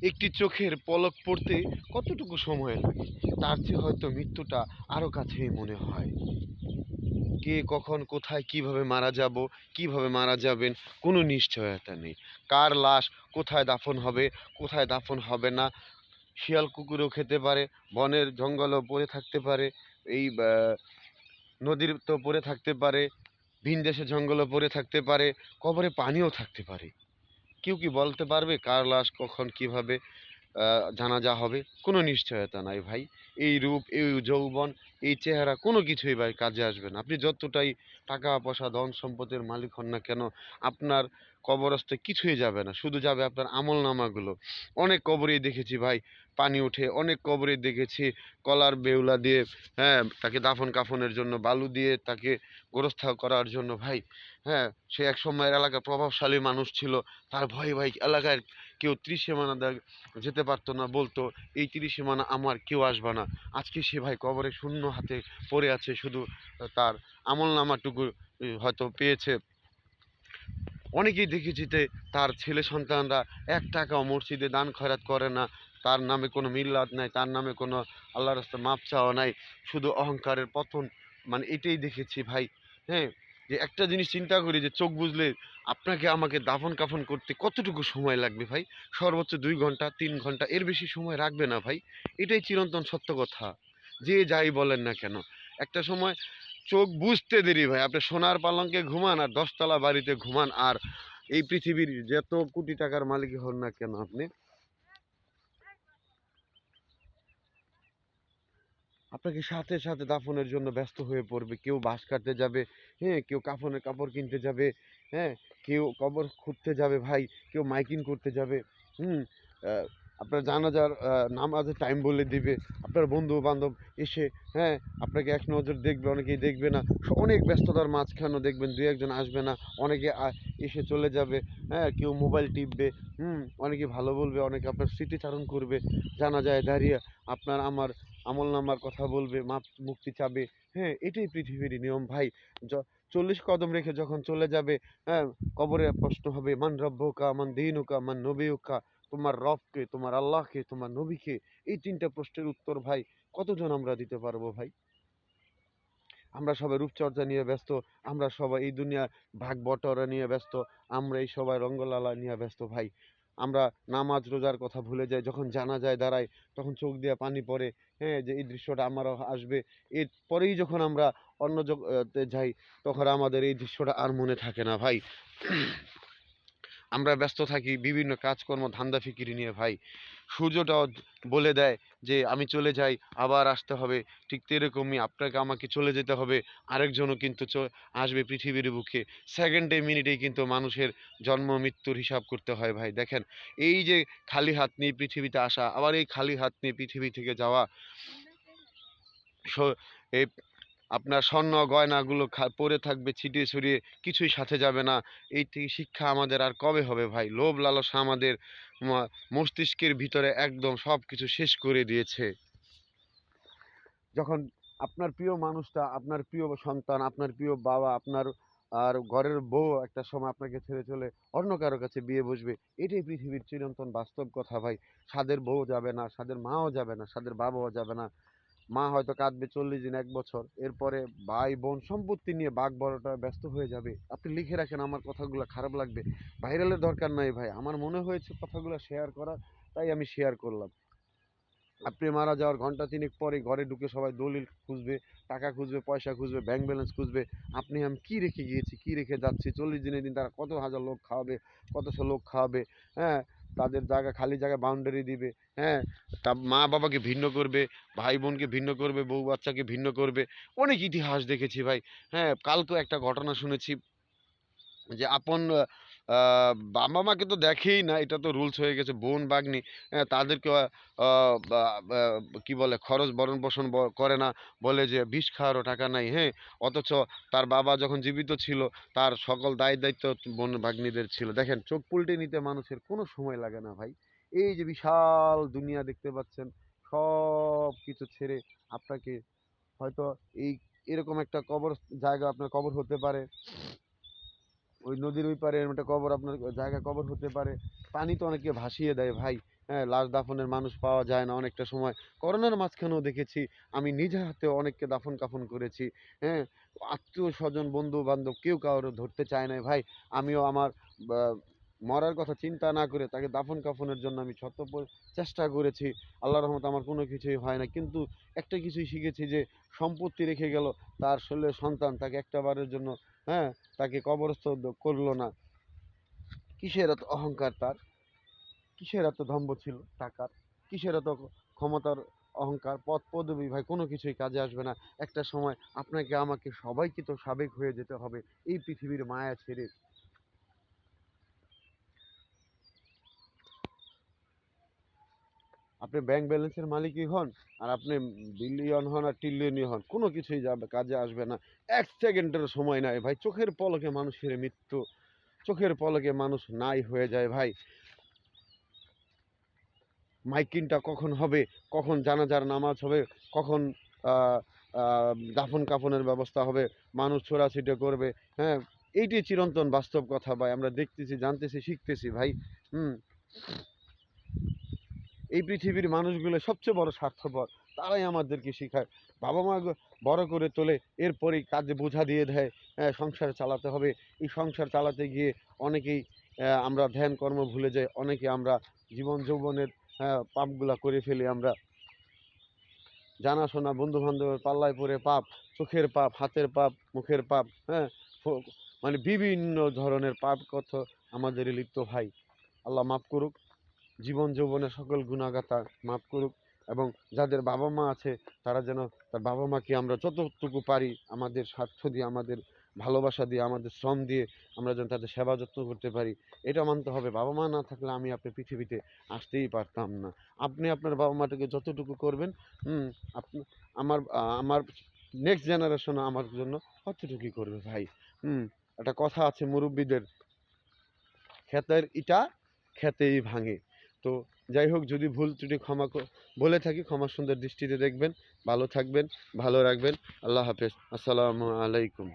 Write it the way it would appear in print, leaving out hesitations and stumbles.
একটি চোখের পলক পড়তে কতটুকু সময় লাগে, তার চেয়ে হয়তো মৃত্যুটা আরো কাছেই মনে হয়। কে কখন কোথায় কিভাবে মারা যাব, কিভাবে মারা যাবেন, কোনো নিশ্চয়তা নেই। কার লাশ কোথায় দাফন হবে, কোথায় দাফন হবে না, শিয়াল কুকুরও খেতে পারে, বনের জঙ্গলও পড়ে থাকতে পারে, এই নদীর তো পড়ে থাকতে পারে, ভিন দেশে জঙ্গলও পড়ে থাকতে পারে, কবরে পানিও থাকতে পারে। কেউ কি বলতে পারবে কার লাশ কখন কিভাবে জানাজা হবে? কোনো নিশ্চয়তা নাই ভাই। এই রূপ, এই যৌবন, এই চেহারা কোনো কিছুই ভাই কাজে আসবে না। আপনি যতটাই টাকা পয়সা ধন সম্পদের মালিক হন না কেন, আপনার কবরস্থে কিছুই যাবে না, শুধু যাবে আপনার আমল নামাগুলো। অনেক কবরেই দেখেছি ভাই পানি ওঠে, অনেক কবরে দেখেছি কলার বেউলা দিয়ে, হ্যাঁ, তাকে দাফন কাফনের জন্য বালু দিয়ে তাকে গোরস্থান করার জন্য ভাই, হ্যাঁ, সে এক সময়ের এলাকার প্রভাবশালী মানুষ ছিল, তার ভয়ে ভাই এলাকার কেউ 30 সীমানা যেতে পারতো না, বলতো এই 30 সীমানা আমার, কেউ আসবে না। আজকে সে ভাই কবরে শূন্য হাতে পড়ে আছে, শুধু তার আমল নামাটুকু হয়তো পেয়েছে। অনেকেই দেখেছি যে তার ছেলে সন্তানরা 1 টাকাও মসজিদে দান খয়রাত করে না, তার নামে কোনো মিল্লাত নাই, তার নামে কোনো আল্লাহর রাস্তায় মাপ চাওয়া নাই, শুধু অহংকারের পতন। মানে এটাই দেখেছি ভাই। হ্যাঁ, যে একটা জিনিস চিন্তা করি যে চোখ বুঝলে আপনাকে আমাকে দাফন কাফন করতে কতটুকু সময় লাগবে ভাই? সর্বোচ্চ 2 ঘন্টা 3 ঘন্টা, এর বেশি সময় রাখবে না ভাই। এটাই চিরন্তন সত্য কথা, যে যাই বলেন না কেন। একটা সময় চোখ বুঝতে দেরি ভাই, আপনি সোনার পালঙ্কে ঘুমান আর 10 তলা বাড়িতে ঘুমান, আর এই পৃথিবীর যত কোটি টাকার মালিক হন না কেন আপনি, আপনাকে সাথে সাথে দাফনের জন্য ব্যস্ত হয়ে পড়বে। কেউ বাঁশ কাটতে যাবে, হ্যাঁ, কেউ কাফনের কাপড় কিনতে যাবে, হ্যাঁ, কেউ কবর খুঁড়তে যাবে ভাই, কেউ মাইকিং করতে যাবে, হুম, আহ, আপনার জানাজার নামাজের টাইম বলে দিবে, আপনার বন্ধু বান্ধব এসে, হ্যাঁ, আপনাকে এক নজর দেখবে, অনেকেই দেখবে না। অনেক ব্যস্ততার মাঝখানেও দেখবেন দু একজন আসবে না, অনেকে এসে চলে যাবে, হ্যাঁ, কেউ মোবাইল টিপবে, অনেকে ভালো বলবে, অনেকে আপনার স্মৃতিচারণ করবে, জানা যায় দাঁড়িয়ে আপনার আমার আমলনামার কথা বলবে, মাপ মুক্তি চাবে। হ্যাঁ, এটাই পৃথিবীর নিয়ম ভাই। 40 কদম রেখে যখন চলে যাবে, হ্যাঁ, কবরে প্রশ্ন হবে, মান রব্বুকা, মান দীনুকা, মান নবিয়ুকা, তোমার রবকে, তোমার আল্লাহকে, তোমার নবীকে। এই 3টা প্রশ্নের উত্তর ভাই কতজন আমরা দিতে পারবো ভাই? আমরা সবাই রূপচর্চা নিয়ে ব্যস্ত, আমরা সবাই এই দুনিয়া ভাগ বটরা নিয়ে ব্যস্ত, আমরা এই সবাই রঙ্গলালা নিয়ে ব্যস্ত ভাই। আমরা নামাজ রোজার কথা ভুলে যাই, যখন জানাজায় দাঁড়াই তখন চোখ দিয়ে পানি পড়ে, হ্যাঁ, যে এই দৃশ্যটা আমারও আসবে। এরপরেই যখন আমরা অন্য জগতে যাই, তখন আমাদের এই দৃশ্যটা আর মনে থাকে না ভাই। আমরা ব্যস্ত থাকি বিভিন্ন কাজকর্ম ধান্দা ফিকিরি নিয়ে ভাই। সূর্যটাও বলে দেয় যে আমি চলে যাই, আবার আসতে হবে। ঠিক তেরকমই আপনাকে আমাকে চলে যেতে হবে, আরেকজনও কিন্তু আসবে পৃথিবীর বুকে। সেকেন্ডে মিনিটেই কিন্তু মানুষের জন্ম মৃত্যুর হিসাব করতে হয় ভাই। দেখেন, এই যে খালি হাত নিয়ে পৃথিবীতে আসা, আবার এই খালি হাত নিয়ে পৃথিবী থেকে যাওয়া, এই আপনার স্বর্ণ গয়নাগুলো পড়ে থাকবে ছিটিয়ে ছড়িয়ে, কিছুই সাথে যাবে না। এই শিক্ষা আমাদের আর কবে হবে ভাই? লোভ লালসা আমাদের মস্তিষ্কের ভিতরে একদম সব কিছু শেষ করে দিয়েছে। যখন আপনার প্রিয় মানুষটা, আপনার প্রিয় সন্তান, আপনার প্রিয় বাবা, আপনার আর ঘরের বউ একটা সময় আপনাকে ছেড়ে চলে অন্য কারো কাছে বিয়ে বসবে, এটাই পৃথিবীর চিরন্তন বাস্তব কথা ভাই। সাদের বউ যাবে না, সাদের মাও যাবে না, সাদের বাবাও যাবে না। মা হয়তো কাঁদবে 40 দিন 1 বছর, এরপরে ভাই বোন সম্পত্তি নিয়ে বাঘ বড়টা ব্যস্ত হয়ে যাবে। আপনি লিখে রাখেন, আমার কথাগুলো খারাপ লাগবে, ভাইরালের দরকার নাই ভাই, আমার মনে হয়েছে কথাগুলো শেয়ার করা, তাই আমি শেয়ার করলাম। আপনি মারা যাওয়ার ঘন্টা তিনেক পরে ঘরে ঢুকে সবাই দলিল খুঁজবে, টাকা খুঁজবে, পয়সা খুঁজবে, ব্যাংক ব্যালেন্স খুঁজবে, আপনি আমি কি রেখে গিয়েছি, কি রেখে যাচ্ছি। 40 দিনের দিন তারা কত হাজার লোক খাওয়াবে, কতশো লোক খাওয়াবে, হ্যাঁ, তাদের জায়গা খালি জায়গা বাউন্ডারি দিবে, হ্যাঁ, তা মা বাবাকে ভিন্ন করবে, ভাই বোনকে ভিন্ন করবে, বউ বাচ্চাকে ভিন্ন করবে। অনেক ইতিহাস দেখেছি ভাই। হ্যাঁ, কালকেও একটা ঘটনা শুনেছি যে আপন বাবা মাকে তো দেখেই না, এটা তো রুলস হয়ে গেছে, বোন বাগনি, তাদেরকে কি বলে খরচ ভরণ পোষণ করে না, বলে যে বিষ খাওয়ারও টাকা নাই, হ্যাঁ, অথচ তার বাবা যখন জীবিত ছিল তার সকল দায় দায়িত্ব বোন বাগনিদের ছিল। দেখেন, চোখ পুলটে নিতে মানুষের কোনো সময় লাগে না ভাই। এই যে বিশাল দুনিয়া দেখতে পাচ্ছেন, সব কিছু ছেড়ে আপনাকে হয়তো এই এরকম একটা কবর জায়গা আপনার কবর হতে পারে, ওই নদীর ওই পারে এরম একটা কবর আপনার জায়গা কবর হতে পারে। পানি তো অনেকে ভাসিয়ে দেয় ভাই। হ্যাঁ, লাশ দাফনের মানুষ পাওয়া যায় না অনেকটা সময়। করোনার মাঝখানেও দেখেছি আমি নিজের হাতে অনেককে দাফন কাফন করেছি। হ্যাঁ, আত্মীয়-স্বজন, বন্ধু-বান্ধব কেউ কাউরে ধরতে চায় নাই ভাই। আমিও আমার বা মরার কথা চিন্তা না করে তাকে দাফন কাফনের জন্য আমি চেষ্টা করেছি। আল্লাহর রহমতে আমার কোনো কিছুই হয় না। কিন্তু একটা কিছুই শিখেছি যে সম্পত্তি রেখে গেল, তার ১৬ সন্তান তাকে একটাবারের জন্য, হ্যাঁ, তাকে কবরস্থ করল না। কিসের এত অহংকার তার? কিসের এত দম্ভ ছিল টাকার? কিসের এত ক্ষমতার অহংকার? পদপদবী ভাই কোনো কিছুই কাজে আসবে না। একটা সময় আপনাকে আমাকে সবাইকে তো সাবেক হয়ে যেতে হবে এই পৃথিবীর মায়া ছেড়ে। আপনি ব্যাংক ব্যালেন্সের মালিকই হন, আর আপনি বিলিয়ন হন আর ট্রিলিয়নই হন, কোনো কিছুই কাজে আসবে না। ১ সেকেন্ডের সময় নাই ভাই। চোখের পলকে মানুষের মৃত্যু, চোখের পলকে মানুষ নাই হয়ে যায় ভাই। মাইকিংটা কখন হবে, কখন জানাজার নামাজ হবে, কখন আ আ দাফন কাফনের ব্যবস্থা হবে, মানুষ ছোড়াছুটি করবে, হ্যাঁ? এইটাই চিরন্তন বাস্তব কথা ভাই। আমরা দেখতেছি, জানতেছি, শিখতেছি ভাই। হুম? এই পৃথিবীর মানুষগুলো সবচেয়ে বড় স্বার্থপর। তারাই আমাদেরকে শিখায়। বাবা-মা বড় করে তোলে, এরপরেই কাজে বোঝা দিয়ে দেয়, সংসার চালাতে হবে। এই সংসার চালাতে গিয়ে অনেকেই আমরা ধ্যান কর্ম ভুলে যাই। অনেকে আমরা জীবন যৌবনের পাপগুলা করে ফেলি আমরা। জানাশোনা বন্ধু-বান্ধবের পাল্লায় পড়ে পাপ, চোখের পাপ, হাতের পাপ, মুখের পাপ, হ্যাঁ? ফো মানে বিভিন্ন ধরনের পাপ কত আমাদের লিপ্ত ভাই। আল্লাহ মাফ করুক। জীবন যৌবনের সকল গুনাহগাতা মাফ করুক, এবং যাদের বাবা-মা আছে তারা যেন তার বাবা-মাকে আমরা যতটুকু পারি আমাদের স্বার্থ দিয়ে, আমাদের ভালোবাসা দিয়ে, আমাদের শ্রম দিয়ে আমরা যেন তাদের সেবা যত্ন করতে পারি। এটা মানতে হবে। বাবা-মা না থাকলে আমি আপনি পৃথিবীতে আসতেই পারতাম না। আপনি আপনার বাবা-মাটাকে যতটুকু করবেন, হুম, আপনি আমার নেক্সট জেনারেশন আমার জন্য ততটুকুই করবে ভাই। হুম, একটা কথা আছে মুরুব্বিদের, ক্ষেতের ইটা ক্ষেতেই ভাঙে। তো যাই হোক, যদি ভুল ত্রুটি বলে থাকি ক্ষমা সুন্দর দৃষ্টিতে দেখবেন। ভালো থাকবেন, ভালো রাখবেন। আল্লাহ হাফেজ। আসসালামু আলাইকুম।